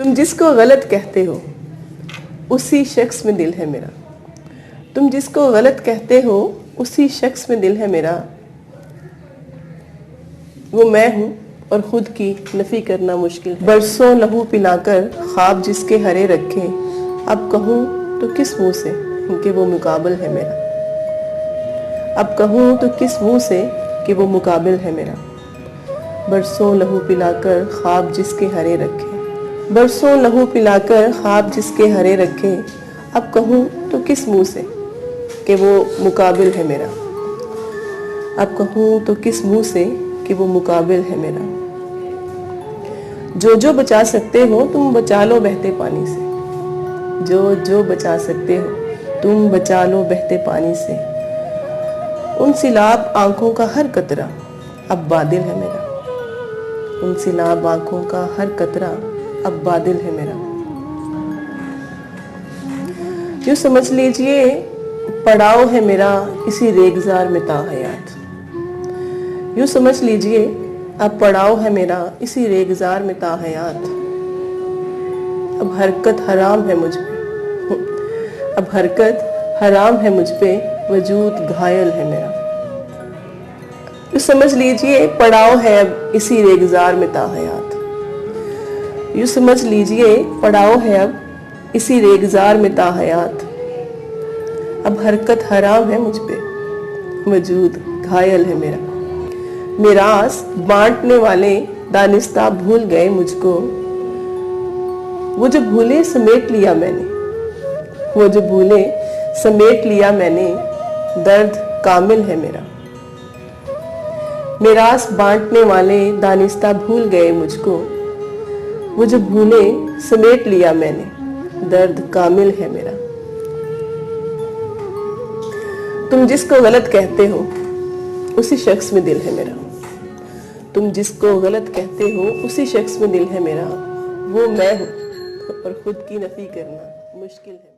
तुम जिसको गलत कहते हो उसी शख्स में दिल है मेरा। तुम जिसको गलत कहते हो उसी शख्स में दिल है मेरा। वो मैं हूँ और खुद की नफी करना मुश्किल है। बरसों लहू पिलाकर ख्वाब जिसके हरे रखे, अब कहूँ तो किस मुँह से कि वो मुकाबिल है मेरा। अब कहूँ तो किस मुँह से कि वो मुकाबिल है मेरा। बरसों लहू पिलाकर ख्वाब जिसके हरे रखे, बरसों लहू पिलाकर ख्वाब जिसके हरे रखे, अब कहूँ तो किस मुँह से कि वो मुकाबिल है मेरा। अब कहूँ तो किस मुँह से कि वो मुकाबिल है मेरा। जो जो बचा सकते हो तुम बचा लो बहते पानी से, जो जो बचा सकते हो तुम बचा लो बहते पानी से। उन सिलाब आंखों का हर कतरा अब बादल है मेरा। उन सिलाब आंखों का हर कतरा अब बादल है मेरा। यूँ समझ लीजिए पड़ाव है मेरा इसी रेगजार में ताहयात। यूँ समझ लीजिए अब पड़ाव है मेरा इसी रेगजार में ताहयात। अब हरकत हराम है मुझ पे, अब हरकत हराम है मुझ पे, वजूद घायल है मेरा। यूँ समझ लीजिए पड़ाव है अब इसी रेगजार में ताहयात। यूँ समझ लीजिए पड़ाव है अब इसी रेगजार में ताहयात। अब हरकत हराम है मुझ पे, वजूद घायल है मेरा। मिरास बांटने वाले दानिस्ता भूल गए मुझको, वो जो भूले समेट लिया मैंने, वो जो भूले समेट लिया मैंने, दर्द कामिल है मेरा। मिरास बांटने वाले दानिस्ता भूल गए मुझको, वो जो भूले समेट लिया मैंने, दर्द कामिल है मेरा। तुम जिसको गलत कहते हो उसी शख्स में दिल है मेरा। तुम जिसको गलत कहते हो उसी शख्स में दिल है मेरा। वो मैं हूँ और खुद की नफी करना मुश्किल है।